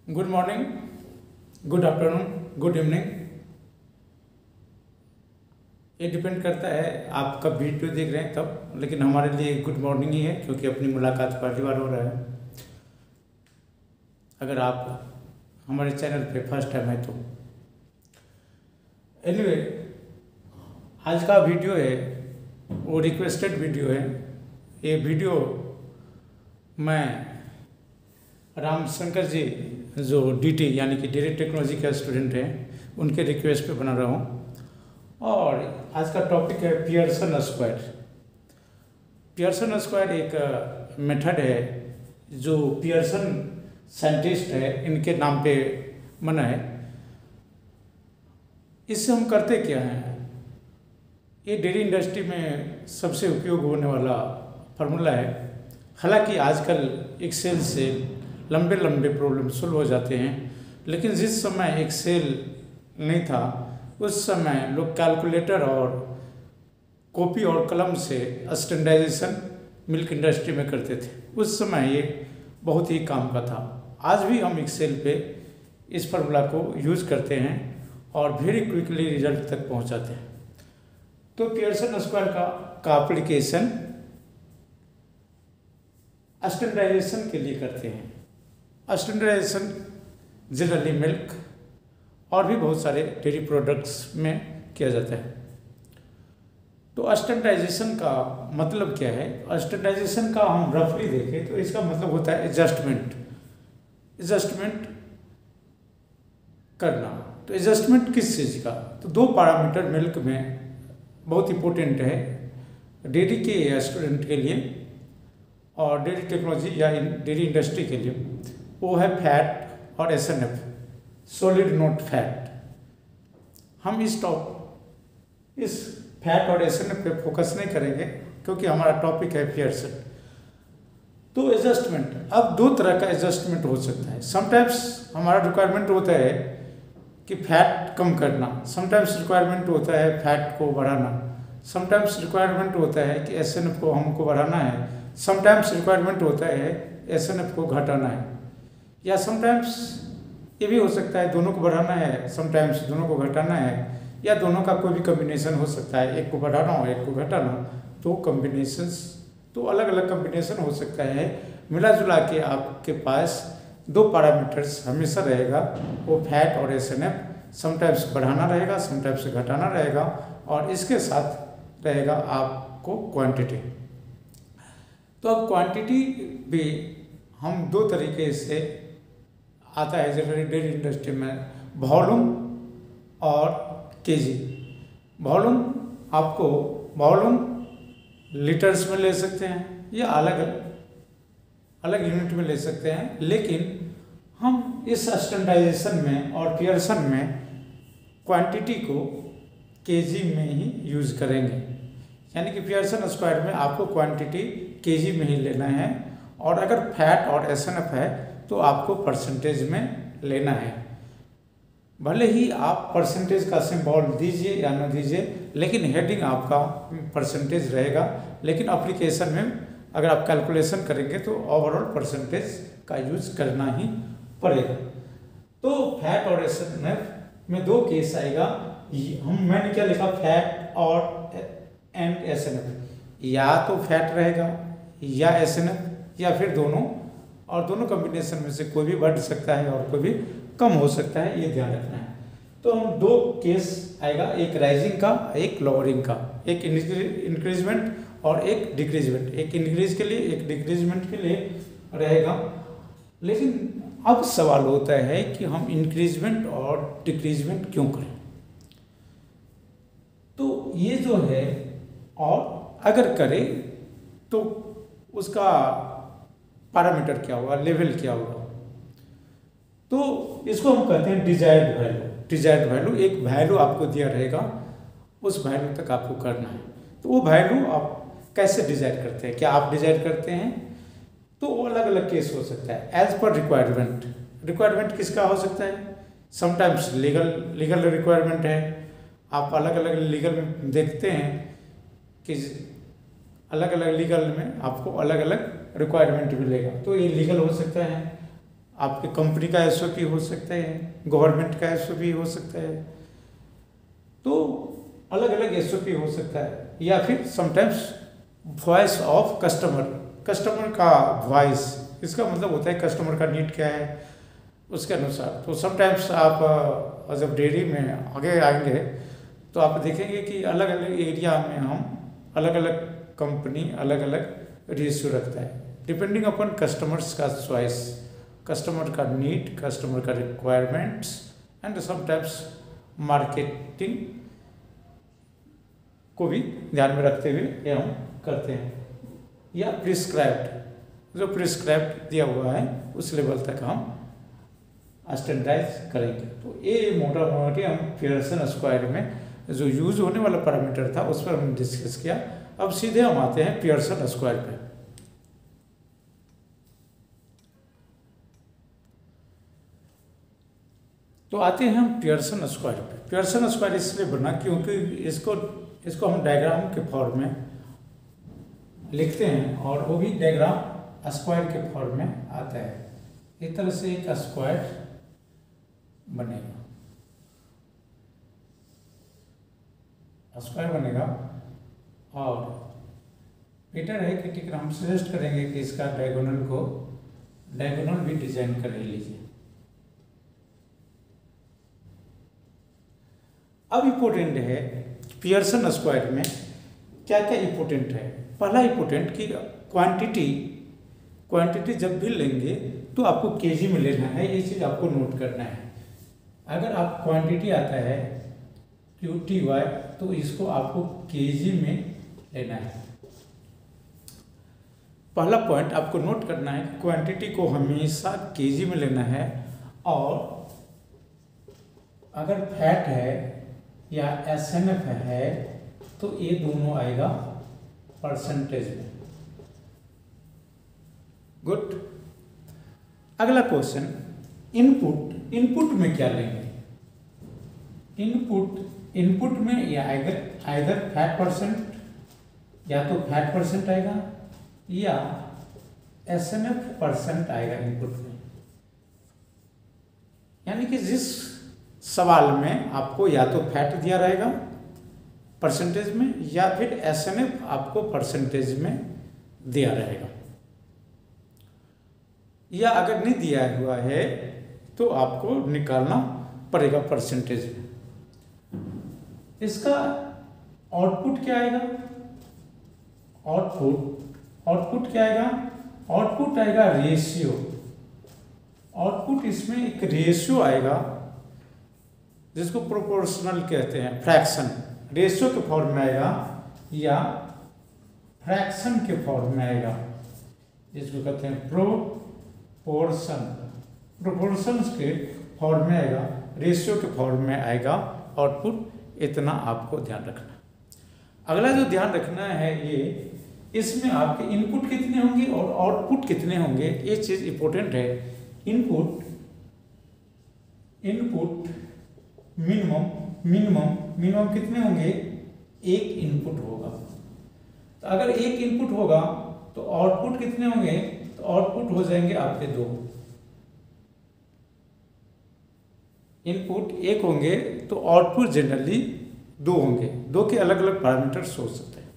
Good morning, good afternoon, good evening. ये depend करता है आप कब वीडियो देख रहे हैं तब, लेकिन हमारे लिए गुड मॉर्निंग ही है क्योंकि अपनी मुलाकात पहली बार हो रहा है। अगर आप हमारे चैनल पे फर्स्ट टाइम है तो एनीवे, आज का वीडियो है वो रिक्वेस्टेड वीडियो है। ये वीडियो मैं रामशंकर जी जो डीटी यानी कि डेयरी टेक्नोलॉजी के स्टूडेंट हैं उनके रिक्वेस्ट पे बना रहा हूँ। और आज का टॉपिक है पियर्सन स्क्वायर। पियर्सन स्क्वायर एक मेथड है जो पियर्सन साइंटिस्ट है इनके नाम पे बना है। इससे हम करते क्या हैं, ये डेयरी इंडस्ट्री में सबसे उपयोग होने वाला फार्मूला है। हालांकि आजकल एक्सेल से लंबे लंबे प्रॉब्लम सोल्व हो जाते हैं, लेकिन जिस समय एक्सेल नहीं था उस समय लोग कैलकुलेटर और कॉपी और कलम से स्टैंडर्डाइजेशन मिल्क इंडस्ट्री में करते थे। उस समय ये बहुत ही काम का था। आज भी हम एक्सेल पे इस फार्मूला को यूज़ करते हैं और वेरी क्विकली रिजल्ट तक पहुंचाते हैं। तो पियर्सन स्क्वायर का एप्लीकेशन स्टैंडर्डाइजेशन के लिए करते हैं। स्टैंडर्डाइजेशन जनरली मिल्क और भी बहुत सारे डेयरी प्रोडक्ट्स में किया जाता है। तो स्टैंडर्डाइजेशन का मतलब क्या है? स्टैंडर्डाइजेशन का हम रफली देखें तो इसका मतलब होता है एडजस्टमेंट करना। तो एडजस्टमेंट किस चीज़ का? तो दो पैरामीटर मिल्क में बहुत इंपॉर्टेंट है डेयरी के स्टूडेंट के लिए और डेयरी टेक्नोलॉजी या डेयरी इंडस्ट्री के लिए। वो है फैट और एसएनएफ, सॉलिड नॉट फैट। हम इस फैट और एसएनएफ पे फोकस नहीं करेंगे क्योंकि हमारा टॉपिक है पियर्सन। तो एडजस्टमेंट, अब दो तरह का एडजस्टमेंट हो सकता है। समटाइम्स हमारा रिक्वायरमेंट होता है कि फैट कम करना, समटाइम्स रिक्वायरमेंट होता है फैट को बढ़ाना, समटाइम्स रिक्वायरमेंट होता है कि एसएनएफ को हमको बढ़ाना है, समटाइम्स रिक्वायरमेंट होता है एसएनएफ को घटाना है, या समटाइम्स ये भी हो सकता है दोनों को बढ़ाना है, समटाइम्स दोनों को घटाना है, या दोनों का कोई भी कम्बिनेशन हो सकता है, एक को बढ़ाना हो एक को घटाना। तो कम्बिनेशंस, तो अलग अलग कम्बिनेशन हो सकता है। मिला जुला के आपके पास दो पैरामीटर्स हमेशा रहेगा, वो फैट और एसएनएफ। समटाइम्स बढ़ाना रहेगा, समटाइम्स घटाना रहेगा, और इसके साथ रहेगा आपको क्वांटिटी। तो अब क्वांटिटी भी हम दो तरीके से आता है जनरली डेयरी इंडस्ट्री में, वॉल्यूम और केजी। वॉल्यूम लीटर्स में ले सकते हैं या अलग अलग यूनिट में ले सकते हैं, लेकिन हम इस स्टैंडर्डाइजेशन में और पियर्सन में क्वांटिटी को केजी में ही यूज़ करेंगे। यानी कि पियर्सन स्क्वायर में आपको क्वांटिटी केजी में ही लेना है, और अगर फैट और एसएनएफ है तो आपको परसेंटेज में लेना है। भले ही आप परसेंटेज का सिंबल दीजिए या न दीजिए, लेकिन हेडिंग आपका परसेंटेज रहेगा। लेकिन एप्लीकेशन में अगर आप कैलकुलेशन करेंगे तो ओवरऑल परसेंटेज का यूज करना ही पड़ेगा। तो फैट और एसएनएफ में दो केस आएगा। मैंने क्या लिखा, फैट और एसएनएफ। या तो फैट रहेगा या एसएनएफ या फिर दोनों, और दोनों कॉम्बिनेशन में से कोई भी बढ़ सकता है और कोई भी कम हो सकता है, ये ध्यान रखना है। तो हम दो केस आएगा, एक राइजिंग का एक लोअरिंग का, एक इंक्रीजमेंट और एक डिक्रीजमेंट। एक इंक्रीज के लिए एक डिक्रीजमेंट के लिए रहेगा। लेकिन अब सवाल होता है कि हम इंक्रीजमेंट और डिक्रीजमेंट क्यों करें? तो ये जो है, और अगर करें तो उसका पैरामीटर क्या होगा, लेवल क्या होगा? तो इसको हम कहते हैं डिजायर्ड वैल्यू। डिजायर्ड वैल्यू, एक वैल्यू आपको दिया रहेगा, उस वैल्यू तक आपको करना है। तो वो वैल्यू आप कैसे डिजाइन करते हैं? क्या आप डिजाइन करते हैं? तो वो अलग अलग केस हो सकता है एज पर रिक्वायरमेंट। रिक्वायरमेंट किसका हो सकता है? समटाइम्स लीगल रिक्वायरमेंट है। आप अलग अलग लीगल में देखते हैं कि अलग अलग लीगल में आपको अलग अलग रिक्वायरमेंट मिलेगा, तो ये लीगल हो सकता है। आपके कंपनी का एसओपी हो सकता है, गवर्नमेंट का एसओपी हो सकता है, तो अलग अलग एसओपी हो सकता है। या फिर sometimes voice of customer, customer का वॉइस, इसका मतलब होता है कस्टमर का नीड क्या है उसके अनुसार। तो समटाइम्स आप जब डेयरी में आगे आएंगे तो आप देखेंगे कि अलग अलग एरिया में हम अलग अलग कंपनी अलग अलग रेशियो रखता है, डिपेंडिंग अपॉन कस्टमर्स का चॉइस, कस्टमर का नीड, कस्टमर का रिक्वायरमेंट्स एंड समटाइम्स मार्केटिंग को भी ध्यान में रखते हुए ये हम करते हैं। या प्रिस्क्राइब्ड, जो प्रिस्क्राइब्ड दिया हुआ है उस लेवल तक हम स्टैंडर्डाइज करेंगे। तो ये मोटा मोटी हम पियर्सन स्क्वायर में जो यूज होने वाला पैरामीटर था उस पर हमने डिस्कस किया। अब सीधे हम आते हैं पियर्सन स्क्वायर पे। तो आते हैं हम पियर्सन स्क्वायर पे। पियर्सन स्क्वायर इसलिए बना क्योंकि इसको हम डायग्राम के फॉर्म में लिखते हैं और वो भी डायग्राम स्क्वायर के फॉर्म में आता है। इस तरह से एक स्क्वायर बनेगा, स्क्वायर बनेगा और बेटर है कि ठीक हम सजेस्ट करेंगे कि इसका डायगोनल भी डिजाइन कर लीजिए। अब इम्पोर्टेंट है पियर्सन स्क्वायर में क्या क्या इम्पोर्टेंट है। पहला इम्पोर्टेंट कि क्वांटिटी जब भी लेंगे तो आपको केजी में लेना है, ये चीज़ आपको नोट करना है। अगर आप क्वांटिटी आता है QTY तो इसको आपको केजी में लेना है। पहला पॉइंट आपको नोट करना है कि क्वांटिटी को हमेशा केजी में लेना है, और अगर फैट है या SNF है तो ये दोनों आएगा परसेंटेज में। गुड। अगला क्वेश्चन, इनपुट में क्या लेंगे। इनपुट में या आइदर फैट परसेंट, या तो फैट परसेंट आएगा या SNF परसेंट आएगा इनपुट में। यानी कि जिस सवाल में आपको या तो फैट दिया रहेगा परसेंटेज में या फिर SNF आपको परसेंटेज में दिया रहेगा, या अगर नहीं दिया हुआ है तो आपको निकालना पड़ेगा परसेंटेज में। इसका आउटपुट क्या आएगा, आउटपुट क्या आएगा, आउटपुट आएगा रेशियो। आउटपुट इसमें एक रेशियो आएगा जिसको प्रोपोर्शनल कहते हैं, फ्रैक्शन, रेशियो के फॉर्म में आएगा या फ्रैक्शन के फॉर्म में आएगा, जिसको कहते हैं प्रोपोर्शन के फॉर्म में आएगा, रेशियो के फॉर्म में आएगा आउटपुट। इतना आपको ध्यान रखना। अगला जो ध्यान रखना है ये, इसमें आपके इनपुट कितने होंगे और आउटपुट कितने होंगे, ये चीज इंपॉर्टेंट है। इनपुट मिनिमम कितने होंगे, एक इनपुट होगा। तो अगर एक इनपुट होगा तो आउटपुट कितने होंगे, तो आउटपुट हो जाएंगे आपके दो। इनपुट एक होंगे तो आउटपुट जनरली दो होंगे, दो के अलग अलग पैरामीटर्स हो सकते हैं।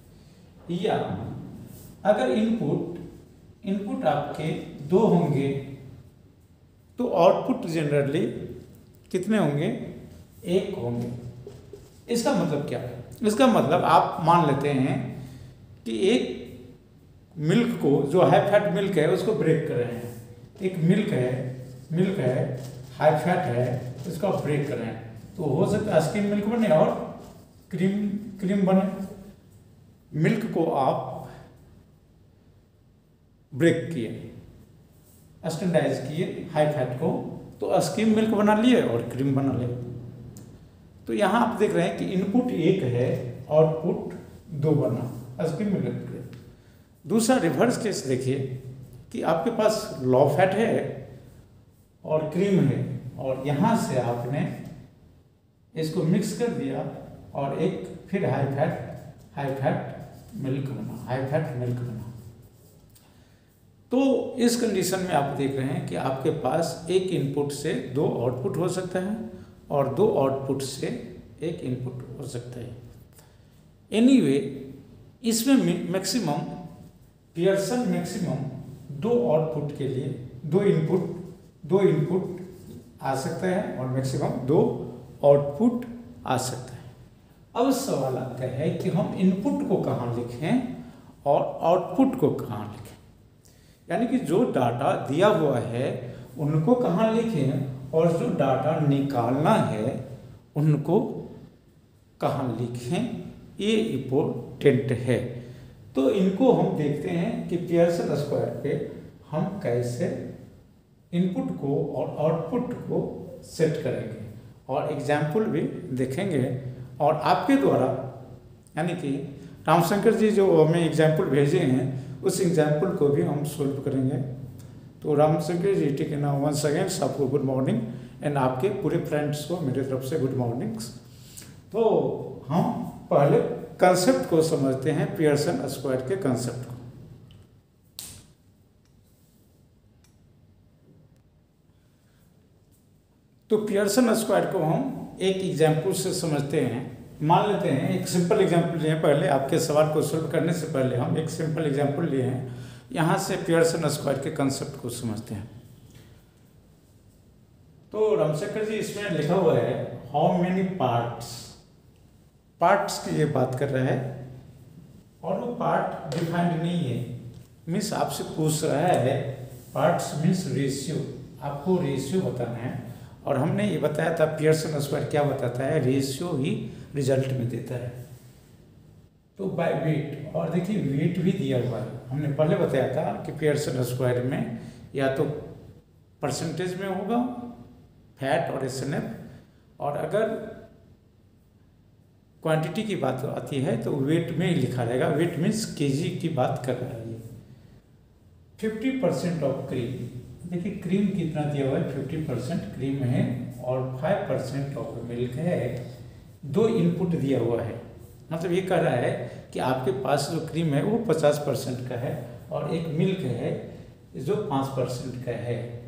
या अगर इनपुट आपके दो होंगे तो आउटपुट जनरली कितने होंगे, एक होंगे। इसका मतलब क्या है, इसका मतलब आप मान लेते हैं कि एक मिल्क को, जो हाई फैट मिल्क है उसको ब्रेक कर रहे हैं। एक मिल्क है हाई फैट है, इसको आप ब्रेक कर रहे हैं, तो हो सकता है स्किम मिल्क बने और क्रीम बने। मिल्क को आप ब्रेक किए, स्टैंडर्डाइज किए हाई फैट को, तो स्किम मिल्क बना लिए और क्रीम बना लिए। तो यहाँ आप देख रहे हैं कि इनपुट एक है, आउटपुट दो बना, स्किम मिल्क। दूसरा रिवर्स केस देखिए कि आपके पास लो फैट है और क्रीम है, और यहाँ से आपने इसको मिक्स कर दिया और एक फिर हाई फैट मिल्क बना। तो इस कंडीशन में आप देख रहे हैं कि आपके पास एक इनपुट से 2 आउटपुट हो सकता है और 2 आउटपुट से एक इनपुट हो सकता है। एनीवे, इसमें मैक्सिमम पियर्सन मैक्सिमम 2 आउटपुट के लिए 2 इनपुट आ सकता है और मैक्सिमम 2 आउटपुट आ सकता है। अब सवाल आता है कि हम इनपुट को कहाँ लिखें और आउटपुट को कहाँ लिखें, यानी कि जो डाटा दिया हुआ है उनको कहाँ लिखें और जो डाटा निकालना है उनको कहाँ लिखें, ये इम्पोर्टेंट है। तो इनको हम देखते हैं कि पियर्सन स्क्वायर पे हम कैसे इनपुट को और आउटपुट को सेट करेंगे और एग्जाम्पल भी देखेंगे और आपके द्वारा, यानी कि रामशंकर जी जो हमें एग्जाम्पल भेजे हैं उस एग्जाम्पल को भी हम सोल्व करेंगे। तो रामशंकर जी, ठीक है ना, वंस अगेन आपको गुड मॉर्निंग एंड आपके पूरे फ्रेंड्स को मेरे तरफ से गुड मॉर्निंग्स। तो हम पहले कंसेप्ट को समझते हैं, पियर्सन स्क्वायर के कंसेप्ट को। तो पियर्सन स्क्वायर को हम एक एग्जाम्पल से समझते हैं। मान लेते हैं एक सिंपल एग्जाम्पल लिए, पहले आपके सवाल को सोल्व करने से पहले हम एक सिंपल एग्जाम्पल लिए हैं, यहाँ से पियर्सन स्क्वायर के कंसेप्ट को समझते हैं। तो रामशंकर जी इसमें लिखा हुआ है हाउ मेनी पार्ट्स की ये बात कर रहा है और वो पार्ट डिफाइंड नहीं है, मीन्स आपसे पूछ रहा है पार्ट्स मीन्स रेशियो, आपको रेशियो बताना है। और हमने ये बताया था पियर्सन स्क्वायर क्या बताता है, रेशियो ही रिजल्ट में देता है। तो बाय वेट, और देखिए वेट भी दिया हुआ है, हमने पहले बताया था कि पियर्सन स्क्वायर में या तो परसेंटेज में होगा फैट और एसएनएफ, और अगर क्वांटिटी की बात आती है तो वेट में ही लिखा रहेगा। वेट मीन्स केजी की बात कर रहा है ये। 50% ऑफ क्रीम, देखिए क्रीम कितना दिया हुआ है, 50% क्रीम है और 5% ऑफ मिल्क है। 2 इनपुट दिया हुआ है, मतलब ये कह रहा है कि आपके पास जो क्रीम है वो 50% का है और एक मिल्क है जो 5% का है।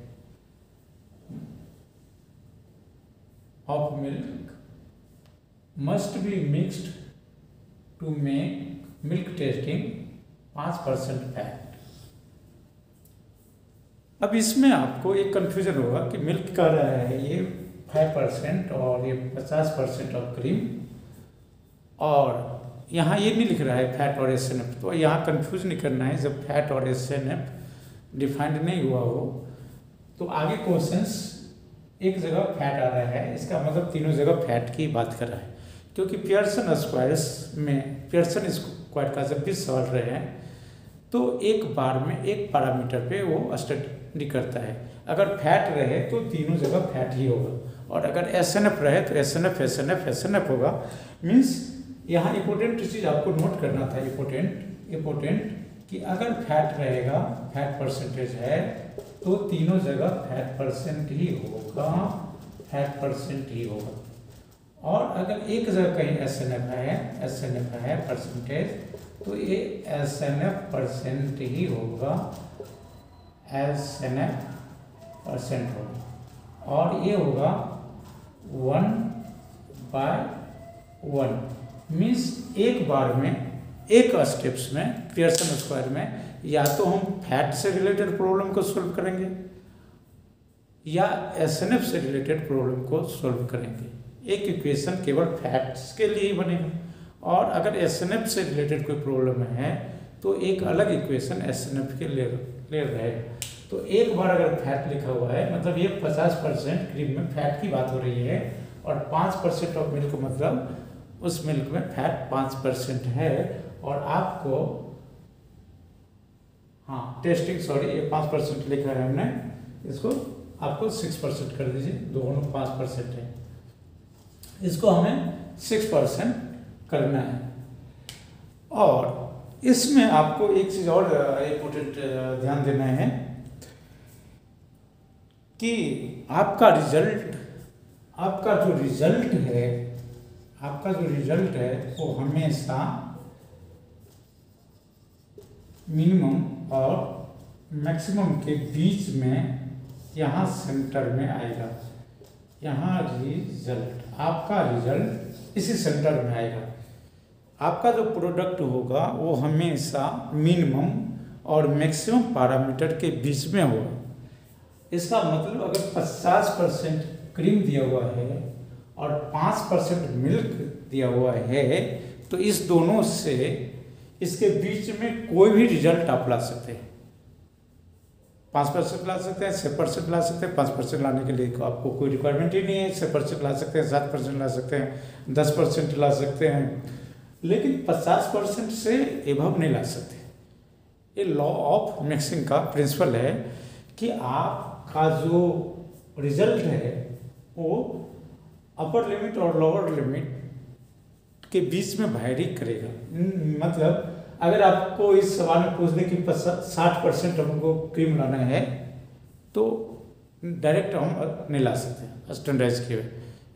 Of milk must be mixed to make milk testing 5% fat. अब इसमें आपको एक कंफ्यूजन होगा कि मिल्क कह रहा है ये 5% और ये 50% ऑफ क्रीम, और यहाँ ये नहीं लिख रहा है फैट और एसएनएफ। तो यहाँ कंफ्यूज नहीं करना है, जब फैट और एसएनएफ डिफाइंड नहीं हुआ हो तो आगे क्वेश्चंस एक जगह फैट आ रहा है, इसका मतलब तीनों जगह फैट की बात कर रहा है। क्योंकि पियर्सन स्क्वायर का जब भी सवाल रहे हैं तो एक बार में एक पैरामीटर पे वो स्टडी करता है। अगर फैट रहे तो तीनों जगह फैट ही होगा, और अगर एसएनएफ रहे तो एसएनएफ होगा। मीन्स यहाँ इम्पोर्टेंट चीज़ आपको नोट करना था, इम्पोर्टेंट कि अगर फैट रहेगा, फैट परसेंटेज है तो तीनों जगह फैट परसेंट ही होगा। और अगर एक जगह कहीं एसएनएफ है परसेंटेज, तो ये एसएनएफ परसेंट ही होगा, एसएनएफ परसेंट होगा, और ये होगा 1/1। मीन्स एक बार में एक स्टेप्स में पियर्सन स्क्वायर में या तो हम फैट से रिलेटेड प्रॉब्लम को सॉल्व करेंगे या एसएनएफ से रिलेटेड प्रॉब्लम को सॉल्व करेंगे। एक इक्वेशन केवल फैट्स के लिए ही बनेगा, और अगर एसएनएफ से रिलेटेड कोई प्रॉब्लम है तो एक अलग इक्वेशन एसएनएफ के ले रहेगा। तो एक बार अगर फैट लिखा हुआ है मतलब ये 50% क्रीम में फैट की बात हो रही है, और 5% ऑफ मिल्क मतलब उस मिल्क में फैट 5% है, और आपको ये 5% लिखा है हमने, इसको आपको 6% कर दीजिए, दोनों 5% है, इसको हमें 6% करना है। और इसमें आपको एक चीज़ और इम्पोर्टेंट ध्यान देना है कि आपका जो रिजल्ट है वो हमेशा मिनिमम और मैक्सिमम के बीच में यहाँ सेंटर में आएगा। यहाँ रिजल्ट, आपका रिजल्ट इसी सेंटर में आएगा। आपका जो प्रोडक्ट होगा वो हमेशा मिनिमम और मैक्सिमम पैरामीटर के बीच में होगा। इसका मतलब अगर 50% क्रीम दिया हुआ है और 5% मिल्क दिया हुआ है तो इस दोनों से इसके बीच में कोई भी रिजल्ट आप ला सकते हैं। 5% ला सकते हैं, 6% ला सकते हैं। 5% लाने के लिए आपको कोई रिक्वायरमेंट ही नहीं है। 6% ला सकते हैं, 7% ला सकते हैं, 10% ला सकते हैं, लेकिन 50% से एबव नहीं ला सकते। ये लॉ ऑफ मिक्सिंग का प्रिंसिपल है कि आपका जो रिजल्ट है वो अपर लिमिट और लोअर लिमिट के बीच में वैरी करेगा। मतलब अगर आपको इस सवाल में पूछ दें कि 60% हमको क्रीम लाना है तो डायरेक्ट हम नहीं ला सकते स्टैंडर्डाइज किए हुए।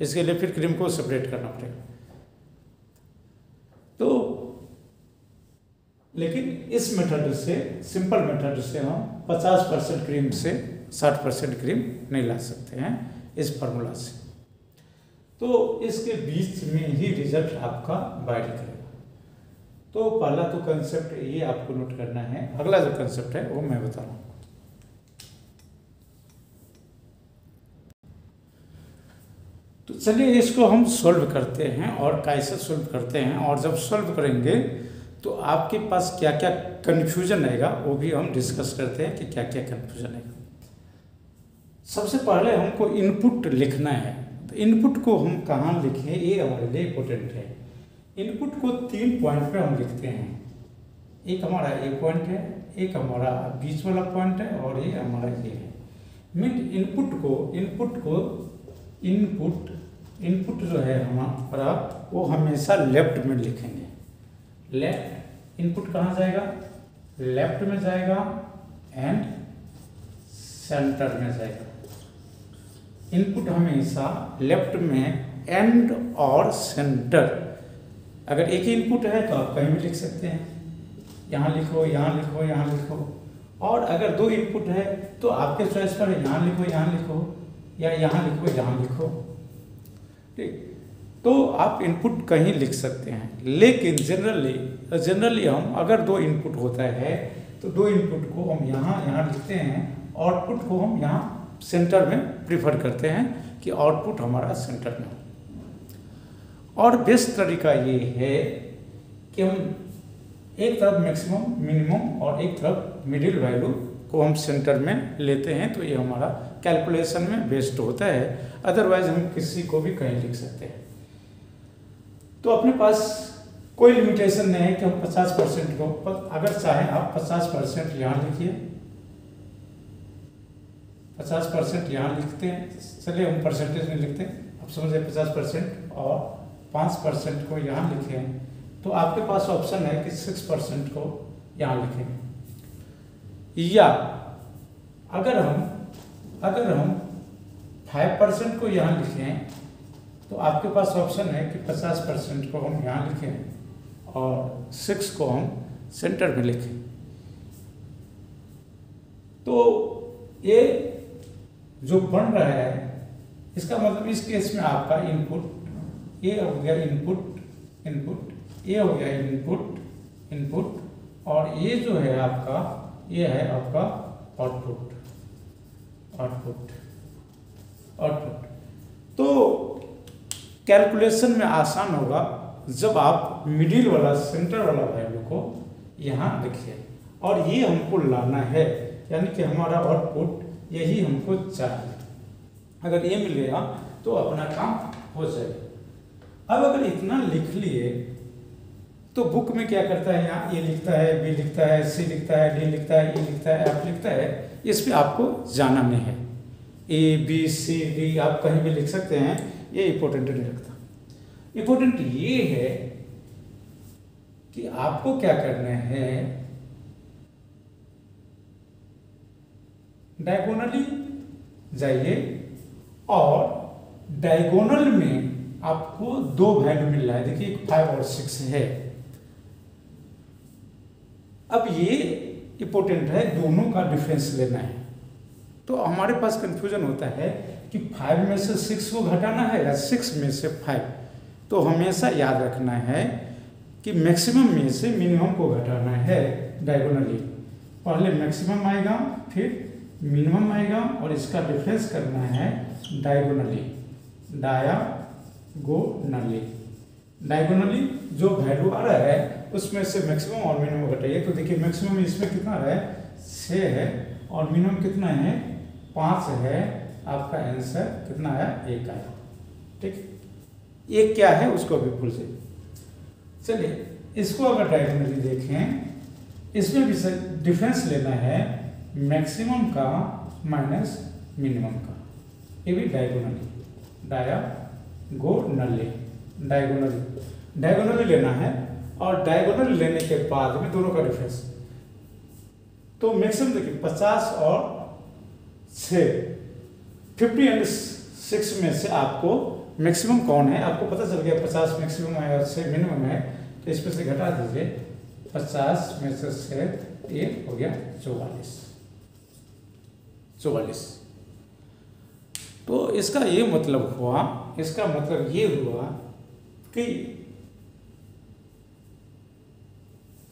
इसके लिए फिर क्रीम को सेपरेट करना पड़ेगा। तो लेकिन इस मेथड से, सिंपल मेथड से हम 50% क्रीम से 60% क्रीम नहीं ला सकते हैं इस फार्मूला से। तो इसके बीच में ही रिजल्ट आपका वैरी करेगा। तो पहला तो कंसेप्ट ये आपको नोट करना है। अगला जो कंसेप्ट है वो मैं बता रहा हूँ। तो चलिए इसको हम सॉल्व करते हैं और कैसे सॉल्व करते हैं, और जब सॉल्व करेंगे तो आपके पास क्या क्या कन्फ्यूजन आएगा वो भी हम डिस्कस करते हैं कि क्या क्या कन्फ्यूजन आएगा। सबसे पहले हमको इनपुट लिखना है। तो इनपुट को हम कहाँ लिखें ये हमारे लिए इम्पोर्टेंट है। इनपुट को 3 पॉइंट पे हम लिखते हैं। एक हमारा ए पॉइंट है, एक हमारा बीच वाला पॉइंट है और ये हमारा ये है। मीन इनपुट जो है हमारा वो हमेशा लेफ्ट में लिखेंगे। लेफ्ट इनपुट कहाँ जाएगा? लेफ्ट में जाएगा एंड सेंटर में जाएगा। इनपुट हमेशा लेफ्ट में एंड और सेंटर। अगर एक ही इनपुट है तो आप कहीं भी लिख सकते हैं, यहाँ लिखो, यहाँ लिखो, यहाँ लिखो। और अगर 2 इनपुट है तो आपके चॉइस पर यहाँ लिखो, यहाँ लिखो, या यहाँ लिखो, यहाँ लिखो। ठीक, तो आप इनपुट कहीं लिख सकते हैं। लेकिन जनरली हम अगर 2 इनपुट होता है तो 2 इनपुट को हम यहाँ लिखते हैं, आउटपुट को हम यहाँ सेंटर में प्रीफर करते हैं कि आउटपुट हमारा सेंटर में हो। और बेस्ट तरीका ये है कि हम एक तरफ मैक्सिमम, मिनिमम और एक तरफ मिडिल वैल्यू को हम सेंटर में लेते हैं, तो ये हमारा कैलकुलेशन में बेस्ट होता है। अदरवाइज हम किसी को भी कहीं लिख सकते हैं। तो अपने पास कोई लिमिटेशन नहीं है कि हम 50% को, अगर चाहें आप 50% यहाँ लिखिए, 50% यहाँ लिखते हैं। चलिए हम परसेंटेज में लिखते हैं, आप समझे 50%, और 5% को यहाँ लिखें तो आपके पास ऑप्शन है कि 6% को यहाँ लिखें। या अगर हम 5% को यहाँ लिखें तो आपके पास ऑप्शन है कि 50% को हम यहाँ लिखें और 6 को हम सेंटर में लिखें। तो ये जो बन रहा है इसका मतलब इस केस में आपका इनपुट ये हो गया, इनपुट ये हो गया, इनपुट, और ये जो है आपका, ये है आपका आउटपुट। तो कैलकुलेशन में आसान होगा जब आप मिडिल वाला, सेंटर वाला वैल्यू को यहाँ लिखिए, और ये हमको लाना है, यानी कि हमारा आउटपुट यही हमको चाहिए। अगर ये मिलेगा तो अपना काम हो जाएगा। अब अगर इतना लिख लिए तो बुक में क्या करता है, यहाँ ए लिखता है, बी लिखता है, सी लिखता है, डी लिखता है, ई लिखता है, एफ लिखता है। इस पे आपको जाना नहीं है। ए बी सी डी आप कहीं भी लिख सकते हैं, ये इम्पोर्टेंट नहीं रखता। इम्पोर्टेंट ये है कि आपको क्या करना है, डायगोनली जाइए और डायगोनल में आपको 2 वैल्यू मिल रहा है। देखिए 5 और 6 है। अब ये इम्पोर्टेंट है, दोनों का डिफरेंस लेना है। तो हमारे पास कंफ्यूजन होता है कि 5 में से 6 को घटाना है या 6 में से 5। तो हमेशा याद रखना है कि मैक्सिमम में से मिनिमम को घटाना है डायगोनली। पहले मैक्सिमम आएगा, फिर मिनिमम आएगा, और इसका डिफरेंस करना है डायगोनली। डायगोनली जो वैल्यू आ रहा है उसमें से मैक्सिमम और मिनिमम घटाइए। तो देखिए मैक्सिमम इसमें कितना है, 6 है, और मिनिमम कितना है, 5 है। आपका आंसर कितना आया, 1 आया। ठीक, 1 क्या है उसको भी भूल जाइए। चलिए इसको अगर डायगोनली देखें, इसमें भी डिफरेंस लेना है मैक्सिमम का माइनस मिनिमम का। ये भी डायगोनली लेना है, और डायगोनली लेने के बाद में दोनों का डिफरेंस। तो मैक्सिमम देखिए 50 और 6, 50 एंड 6 में से आपको मैक्सिमम कौन है आपको पता चल गया। 50 मैक्सिमम है और 6 मिनिमम है, तो इसमें से घटा दीजिए। 50 में से 6, ये हो गया 44। तो इसका ये मतलब हुआ, कि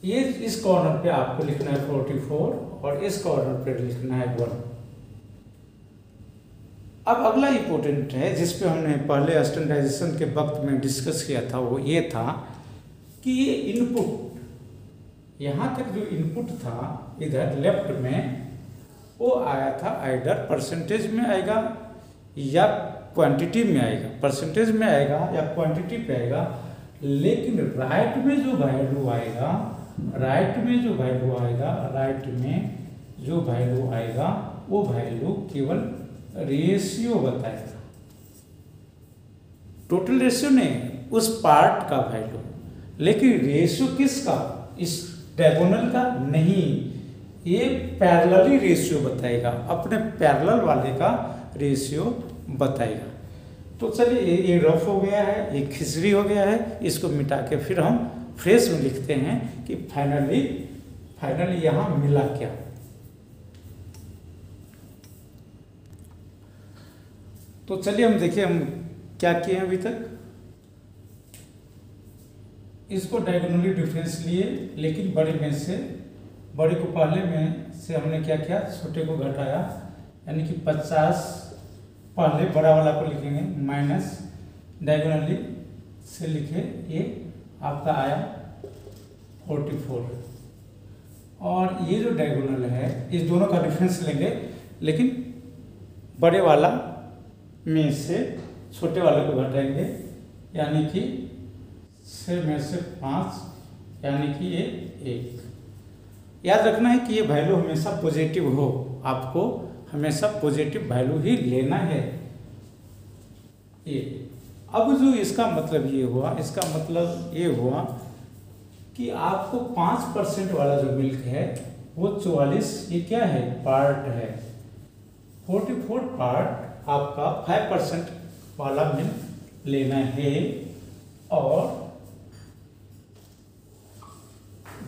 ये इस कॉर्नर पे आपको लिखना है 44 और इस कॉर्नर पे लिखना है 1। अब अगला इम्पोर्टेंट है जिस पे हमने पहले स्टैंडर्डाइजेशन के वक्त में डिस्कस किया था, वो ये था कि ये इनपुट, यहाँ तक जो इनपुट था इधर लेफ्ट में, वो आया था आइदर परसेंटेज में आएगा या क्वांटिटी में आएगा। परसेंटेज में आएगा या क्वांटिटी पे आएगा, लेकिन राइट में जो वैल्यू आएगा वो वैल्यू केवल रेशियो बताएगा। टोटल रेशियो नहीं, उस पार्ट का वैल्यू। लेकिन रेशियो किसका, इस डायगोनल का नहीं, ये पैरेलली रेशियो बताएगा, अपने पैरेलल वाले का रेशियो बताएगा। तो चलिए ये रफ हो गया है, ये खिचड़ी हो गया है, इसको मिटा के फिर हम फ्रेश में लिखते हैं कि फाइनली यहाँ मिला क्या। तो चलिए हम देखिए हम क्या किए हैं अभी तक। इसको डायगोनली डिफरेंस लिए, लेकिन बड़े को पहले में से हमने क्या किया, छोटे को घटाया, यानी कि 50 पहले बड़ा वाला को लिखेंगे, माइनस डायगोनली से लिखे, ये आपका आया 44। और ये जो डायगोनल है इस दोनों का डिफरेंस लेंगे, लेकिन बड़े वाला में से छोटे वाले को घटाएंगे, यानी कि 6 में से 5, यानी कि ये 1। याद रखना है कि ये वैल्यू हमेशा पॉजिटिव हो, आपको हमेशा पॉजिटिव वैल्यू ही लेना है। ये अब जो इसका मतलब ये हुआ कि आपको 5% वाला जो मिल्क है वो 44, ये क्या है, पार्ट है। 44 पार्ट आपका 5% वाला मिल्क लेना है, और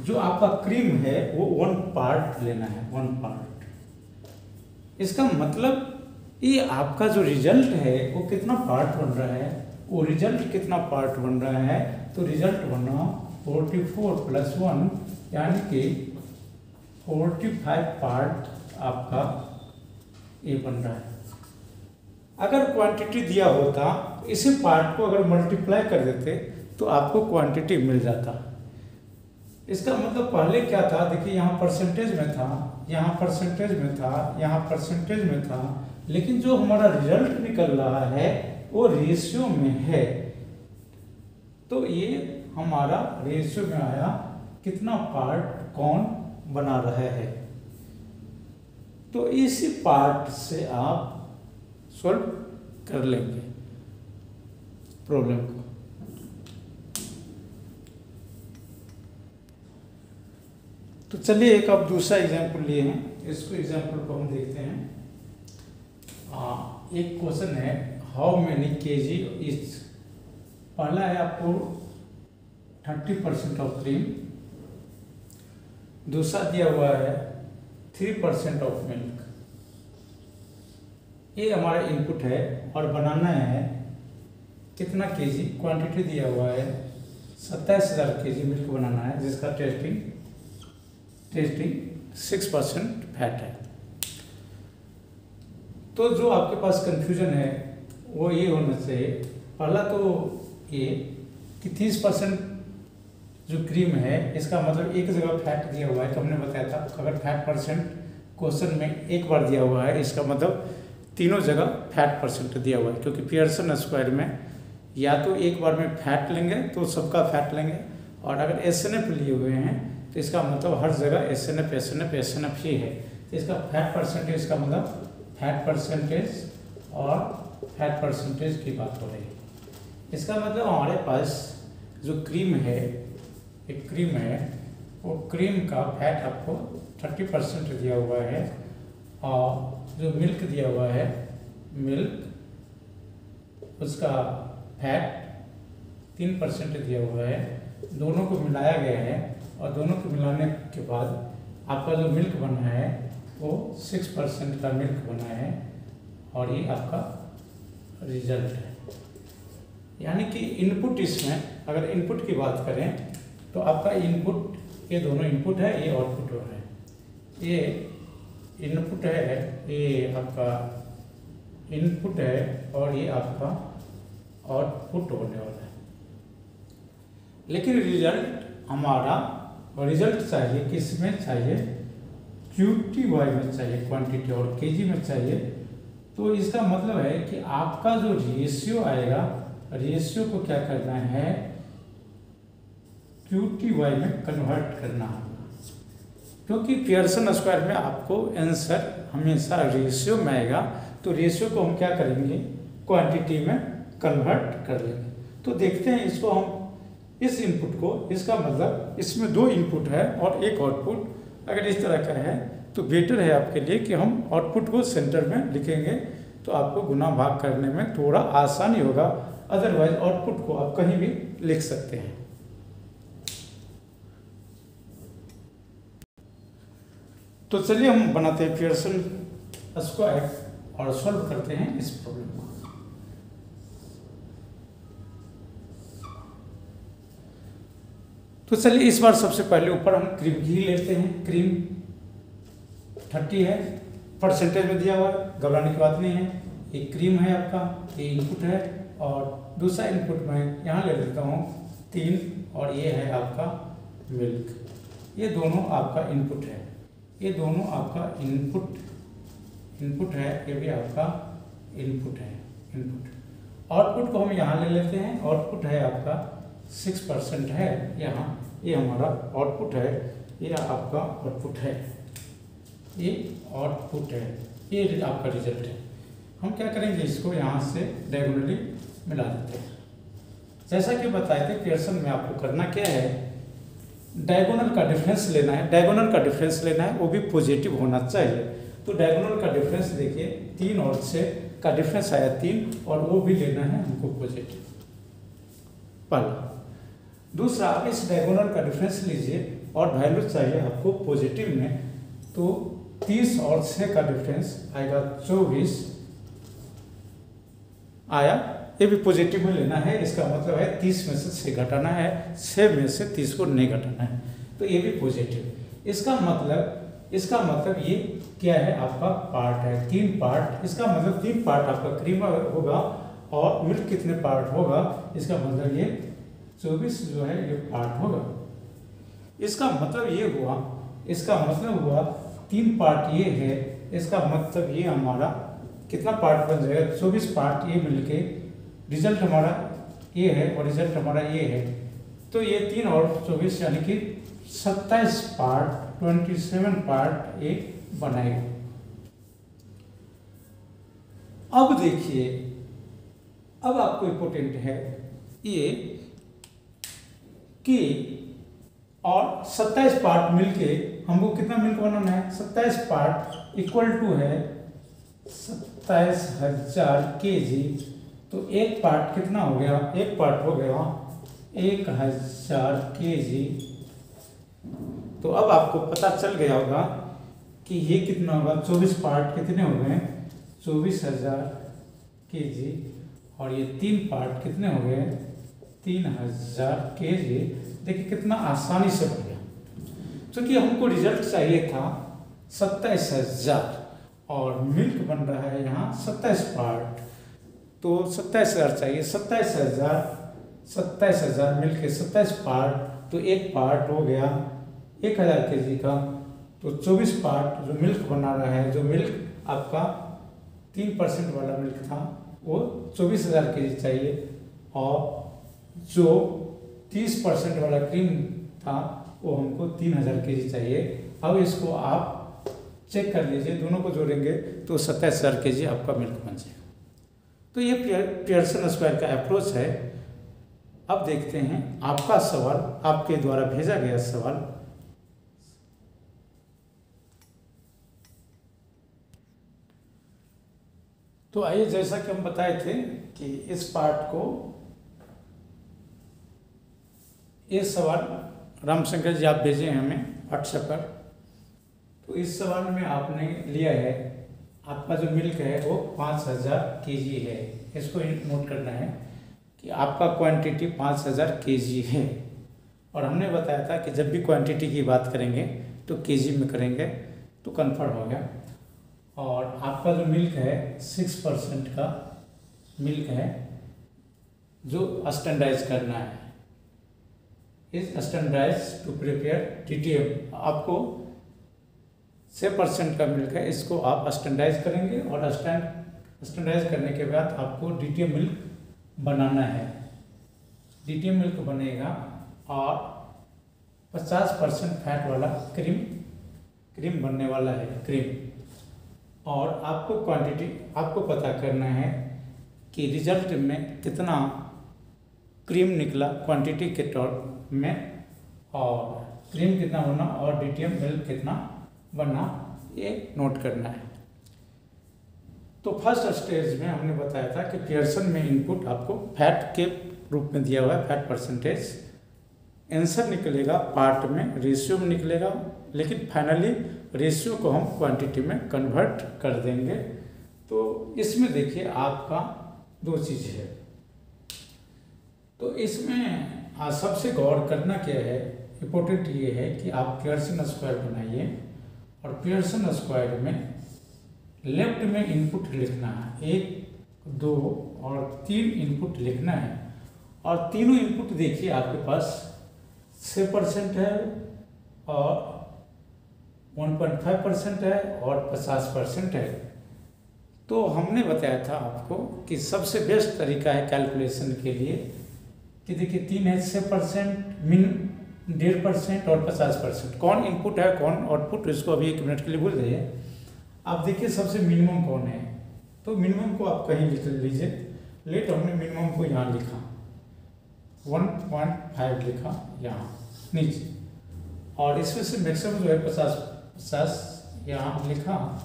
जो आपका क्रीम है वो 1 पार्ट लेना है, 1 पार्ट। इसका मतलब ये आपका जो रिजल्ट है वो कितना पार्ट बन रहा है, वो रिजल्ट कितना पार्ट बन रहा है, तो रिजल्ट बना 44 + 1, यानी कि 45 पार्ट आपका ये बन रहा है। अगर क्वांटिटी दिया होता, इसी पार्ट को अगर मल्टीप्लाई कर देते तो आपको क्वांटिटी मिल जाता। इसका मतलब पहले क्या था, देखिए यहाँ परसेंटेज में था, यहाँ परसेंटेज में था, यहाँ परसेंटेज में था, लेकिन जो हमारा रिजल्ट निकल रहा है वो रेशियो में है। तो ये हमारा रेशियो में आया, कितना पार्ट कौन बना रहा है। तो इसी पार्ट से आप सॉल्व कर लेंगे प्रॉब्लम को। तो चलिए एक अब दूसरा एग्जाम्पल लिए हैं, इसको एग्जाम्पल को हम देखते हैं। एक क्वेश्चन है, हाउ मेनी केजी इज, पहला है आपको 30% ऑफ क्रीम, दूसरा दिया हुआ है 3% ऑफ मिल्क। ये हमारा इनपुट है और बनाना है कितना केजी, क्वांटिटी दिया हुआ है 27,000 केजी मिल्क बनाना है, जिसका टेस्टिंग 6% फैट है। तो जो आपके पास कंफ्यूजन है वो ये होना चाहिए, पहला तो ये कि 30% जो क्रीम है इसका मतलब एक जगह फैट दिया हुआ है, तो हमने बताया था अगर फैट परसेंट क्वेश्चन में एक बार दिया हुआ है इसका मतलब तीनों जगह फैट परसेंट दिया हुआ है, क्योंकि पियर्सन स्क्वायर में या तो एक बार में फैट लेंगे तो सबका फैट लेंगे, और अगर SNF लिए हुए हैं तो इसका मतलब हर जगह SNF ही है। तो इसका फैट परसेंटेज का मतलब फैट परसेंटेज और फैट परसेंटेज की बात हो रही है। इसका मतलब हमारे पास जो क्रीम है, एक क्रीम है, वो क्रीम का फैट आपको 30% दिया हुआ है, और जो मिल्क दिया हुआ है मिल्क उसका फैट 3% दिया हुआ है। दोनों को मिलाया गया है और दोनों को मिलाने के बाद आपका जो मिल्क बना है वो 6% का मिल्क बना है, और ये आपका रिजल्ट है। यानी कि इनपुट, इसमें अगर इनपुट की बात करें तो आपका इनपुट, ये दोनों इनपुट है, ये आउटपुट हो रहा है। ये इनपुट है, ये आपका इनपुट है, और ये आपका आउटपुट होने वाला है। लेकिन रिजल्ट हमारा रिजल्ट चाहिए किस में चाहिए, QTY में चाहिए, क्वांटिटी, और केजी में चाहिए। तो इसका मतलब है कि आपका जो रेशियो आएगा, रेशियो को क्या करना है, QTY में कन्वर्ट करना होगा, क्योंकि पियर्सन स्क्वायर में आपको आंसर हमेशा रेशियो में आएगा। तो रेशियो को हम क्या करेंगे, क्वांटिटी में कन्वर्ट कर लेंगे। तो देखते हैं इसको हम, इस इनपुट को, इसका मतलब इसमें 2 इनपुट है और एक आउटपुट। अगर इस तरह का है तो बेटर है आपके लिए कि हम आउटपुट को सेंटर में लिखेंगे, तो आपको गुना भाग करने में थोड़ा आसानी होगा। अदरवाइज आउटपुट को आप कहीं भी लिख सकते हैं। तो चलिए हम बनाते हैं पियर्सन स्क्वायर और सॉल्व करते हैं इस प्रॉब्लम को। तो चलिए इस बार सबसे पहले ऊपर हम क्रीम घी लेते हैं। क्रीम 30 है, परसेंटेज में दिया हुआ है, घबराने की बात नहीं है। ये क्रीम है आपका, ये इनपुट है, और दूसरा इनपुट मैं यहाँ ले लेता हूँ 3, और ये है आपका मिल्क। ये दोनों आपका इनपुट है, ये दोनों आपका इनपुट है, ये भी आपका इनपुट है, इनपुट। आउटपुट को हम यहाँ ले लेते हैं, आउटपुट है आपका 6% है यहाँ, ये हमारा आउटपुट है, ये आपका आउटपुट है, ये आउटपुट है, ये आपका रिजल्ट है। हम क्या करेंगे, इसको यहाँ से डायगोनली मिला देते हैं। जैसा कि बताए थे पियर्सन में आपको करना क्या है, डायगोनल का डिफरेंस लेना है। डायगोनल का डिफरेंस लेना है, वो भी पॉजिटिव होना चाहिए। तो डायगोनल का डिफरेंस देखिए 3 और 6 का डिफरेंस आया 3, और वो भी लेना है हमको पॉजिटिव, पहला। दूसरा, आप इस डायगोनल का डिफरेंस लीजिए और वैल्यू चाहिए आपको पॉजिटिव में, तो 30 और 6 का डिफरेंस आएगा 24 आया, ये भी पॉजिटिव में लेना है। इसका मतलब है 30 में से 6 घटाना है, 6 में से 30 को नहीं घटाना है, तो ये भी पॉजिटिव। इसका मतलब ये क्या है, आपका पार्ट है, 3 पार्ट। इसका मतलब 3 पार्ट आपका क्रीम होगा, और मिल्क कितने पार्ट होगा, इसका मतलब ये 24 जो है ये पार्ट होगा। इसका मतलब ये हुआ, इसका मतलब हुआ 3 पार्ट ये है, इसका मतलब ये हमारा कितना पार्ट बन जाएगा, 24 पार्ट ये मिलके रिजल्ट हमारा ये है, और रिजल्ट हमारा ये है। तो ये 3 और 24 यानी कि 27 पार्ट, 27 पार्ट ये बनाएगा। अब देखिए, अब आपको इम्पोर्टेंट है ये कि, और 27 पार्ट मिलके हमको कितना मिल्क बनाना है, 27 पार्ट इक्वल टू है 27,000 केजी। तो एक पार्ट कितना हो गया, एक पार्ट हो गया 1,000 केजी, तो अब आपको पता चल गया होगा कि ये कितना होगा, 24 पार्ट कितने हो गए, 24,000 kg, और ये 3 पार्ट कितने हो गए, 3,000 kg। देखिए कितना आसानी से बन गया, क्योंकि हमको रिजल्ट चाहिए था 27,000 और मिल्क बन रहा है यहाँ 27 पार्ट, तो 27,000 चाहिए। 27,000 मिल्क के 27 पार्ट, तो एक पार्ट हो गया 1,000 kg का, तो 24 पार्ट जो मिल्क बना रहा है, जो मिल्क आपका 3% वाला मिल्क था वो 24,000 kg चाहिए, और जो 30% वाला क्रीम था वो हमको 3,000 kg चाहिए। अब इसको आप चेक कर लीजिए, दोनों को जोड़ेंगे तो 27,000 kg आपका मिल्क बन जाएगा। तो ये पियर्सन स्क्वायर का अप्रोच है। अब देखते हैं आपका सवाल, आपके द्वारा भेजा गया सवाल। तो आइए, जैसा कि हम बताए थे कि इस पार्ट को, ये सवाल रामशंकर जी आप भेजे हैं हमें व्हाट्सएप पर। तो इस सवाल में आपने लिया है, आपका जो मिल्क है वो 5,000 kg है। इसको नोट करना है कि आपका क्वांटिटी 5,000 kg है, और हमने बताया था कि जब भी क्वांटिटी की बात करेंगे तो kg में करेंगे, तो कन्फर्म हो गया। और आपका जो मिल्क है 6% का मिल्क है जो स्टैंडर्डाइज करना है, is standardise to prepare DTM। आपको 6% का मिल्क है, इसको आप स्टैंडर्डाइज करेंगे, और स्टैंडर्डाइज करने के बाद आपको DTM मिल्क बनाना है। DTM मिल्क बनेगा और 50% फैट वाला क्रीम बनने वाला है, क्रीम। और आपको क्वांटिटी आपको पता करना है कि रिजल्ट में कितना क्रीम निकला क्वांटिटी के तौर में, और क्रीम कितना बना और DTM मिल्क कितना बना, ये नोट करना है। तो फर्स्ट स्टेज में हमने बताया था कि पियर्सन में इनपुट आपको फैट के रूप में दिया हुआ है, फैट परसेंटेज। आंसर निकलेगा पार्ट में, रेशियो में निकलेगा, लेकिन फाइनली रेशियो को हम क्वांटिटी में कन्वर्ट कर देंगे। तो इसमें देखिए आपका 2 चीज़ है। तो इसमें सबसे गौर करना क्या है, इम्पोर्टेंट ये है कि आप पियर्सन स्क्वायर बनाइए, और पियर्सन स्क्वायर में लेफ्ट में इनपुट लिखना है, 1, 2 और 3 इनपुट लिखना है। और तीनों इनपुट देखिए आपके पास 6% है, और 1.5% है, और 50% है। तो हमने बताया था आपको कि सबसे बेस्ट तरीका है कैलकुलेशन के लिए कि देखिए 3 है, 6%, मिन 1.5% और 50%। कौन इनपुट है कौन आउटपुट, इसको अभी 1 मिनट के लिए भूल जाइए। आप देखिए सबसे मिनिमम कौन है, तो मिनिमम को आप कहीं लिख लीजिए। लेट हमने मिनिमम को यहाँ लिखा, 1.5 लिखा यहाँ नीचे, और इसमें से मैक्सिमम जो है 50 यहाँ लिखा,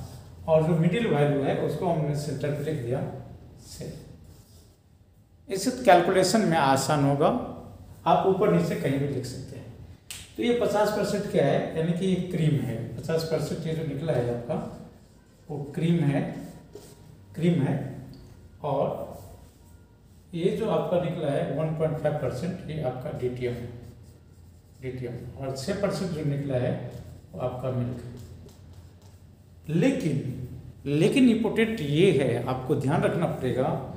और जो मिडिल वैल्यू है उसको हमने सेंटर पे लिख दिया से। इससे कैलकुलेशन में आसान होगा, आप ऊपर नीचे कहीं भी लिख सकते हैं। तो ये 50% क्या है, यानी कि ये क्रीम है। 50% ये जो निकला है आपका वो क्रीम है, और ये जो आपका निकला है 1.5% ये आपका DTM है, और 6% जो निकला है वो आपका मिल्क है। लेकिन इम्पोर्टेंट ये है, आपको ध्यान रखना पड़ेगा,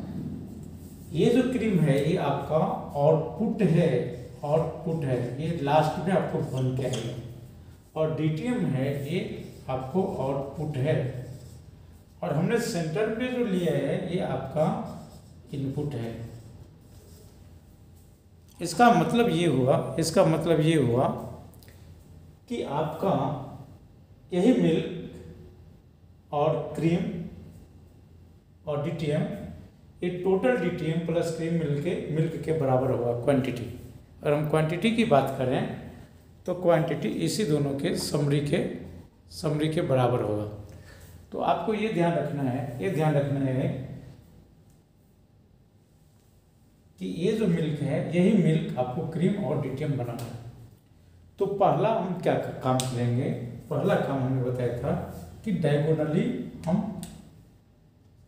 ये जो क्रीम है ये आपका आउटपुट है, ये लास्ट में आपको बन के आएगा, और DTM है ये आपको आउटपुट है, और हमने सेंटर में जो लिया है ये आपका इनपुट है। इसका मतलब ये हुआ कि आपका यही मिल्क और क्रीम और DTM, ये total DTM plus cream milk के बराबर होगा क्वांटिटी। अगर हम क्वांटिटी की बात करें तो क्वांटिटी इसी दोनों के समरी के बराबर होगा। तो आपको ये ध्यान रखना है कि ये जो मिल्क है यही मिल्क आपको क्रीम और DTM बनाना है। तो पहला हम क्या काम करेंगे, पहला काम हमने बताया था कि डायगोनली हम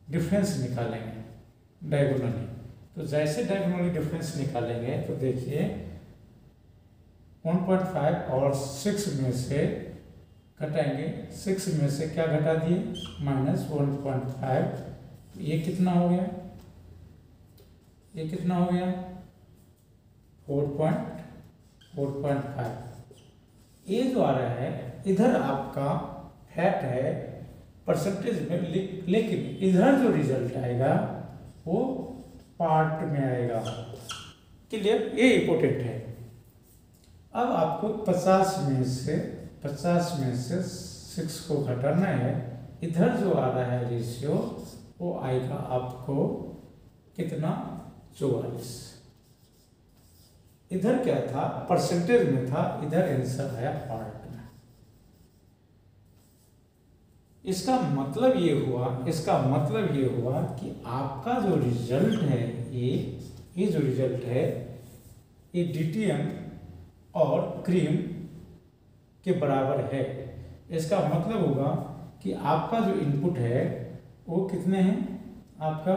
डिफरेंस निकालेंगे डायगोनली। तो जैसे डायगोनली डिफरेंस निकालेंगे तो देखिए 1.5 और 6 में से घटाएंगे, 6 में से क्या घटा दिए -1.5, ये कितना हो गया, ये कितना हो गया 4.5। ये जो आ रहा है इधर आपका फैक्ट है परसेंटेज में, लेकिन इधर जो रिजल्ट आएगा वो पार्ट में आएगा। क्लियर, ये इंपॉर्टेंट है। अब आपको 50 में से 6 को घटाना है, इधर जो आ रहा है रेशियो वो आएगा आपको कितना 44। इधर क्या था परसेंटेज में था, इधर आंसर आया पार्ट में। इसका मतलब ये हुआ कि आपका जो रिजल्ट है ये जो रिजल्ट है ये DTM और क्रीम के बराबर है। इसका मतलब होगा कि आपका जो इनपुट है वो कितने हैं, आपका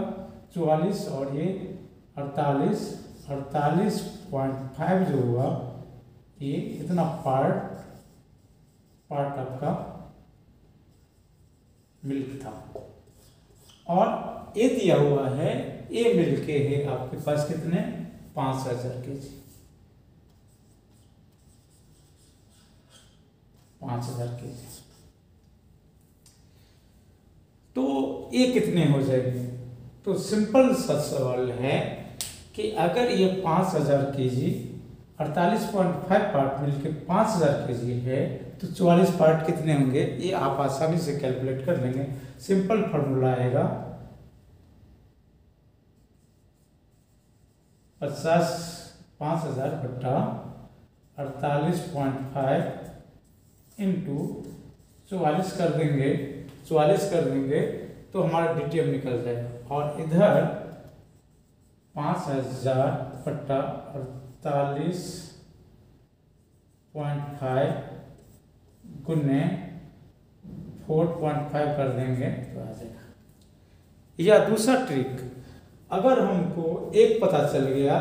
44 और ये 48.5 जो हुआ ये इतना पार्ट आपका मिल्क था। और ये दिया हुआ है, ये मिल्क के है आपके पास कितने 5000 kg, 5000 kg। तो ये कितने हो जाएंगे, तो सिंपल सा सवाल है कि अगर ये 5000 kg 48.5 पार्ट मिलके 5000 kg है तो 44 पार्ट कितने होंगे, ये आप आसानी से कैलकुलेट कर लेंगे। सिंपल फार्मूला आएगा 5000 बट्टा 48.5 इंटू 44 कर देंगे, 44 कर देंगे तो हमारा DTM निकल जाएगा। और इधर 5000 बट्टा 48.5 गुने 4.5 कर देंगे तो आ जाएगा। या दूसरा ट्रिक, अगर हमको एक पता चल गया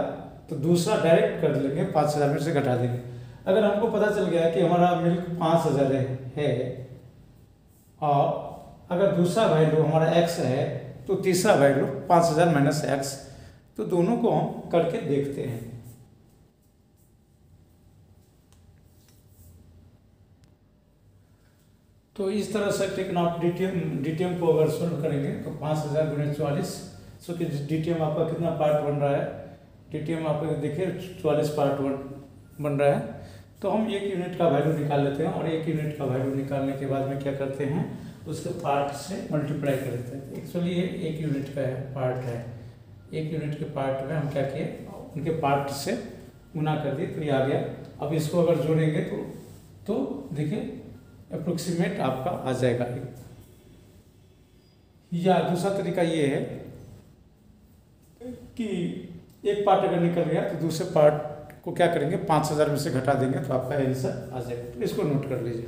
तो दूसरा डायरेक्ट कर लेंगे, 5000 में से घटा देंगे। अगर हमको पता चल गया कि हमारा मिल्क 5000 है और अगर दूसरा वैल्यू हमारा x है तो तीसरा वैल्यू 5000 माइनस x, तो दोनों को हम करके देखते हैं। तो इस तरह से टेक्नॉट DTM को अगर सोल्व करेंगे तो 5000 गुणे 44, सो कि DTM आपका कितना पार्ट बन रहा है, DTM आपका देखिए 44 पार्ट बन रहा है। तो हम 1 यूनिट का वैल्यू निकाल लेते हैं और 1 यूनिट का वैल्यू निकालने के बाद में क्या करते हैं, उसके पार्ट से मल्टीप्लाई कर देते हैं। एक्चुअली ये 1 यूनिट का पार्ट है, 1 यूनिट के पार्ट में हम क्या किए, उनके पार्ट से गुना कर दिए तो ये आ गया। अब इसको अगर जोड़ेंगे तो देखिए अप्रोक्सीमेट आपका आ जाएगा। या दूसरा तरीका ये है कि एक पार्ट अगर निकल गया तो दूसरे पार्ट को क्या करेंगे 5000 में से घटा देंगे तो आपका आंसर आ जाएगा। तो इसको नोट कर लीजिए।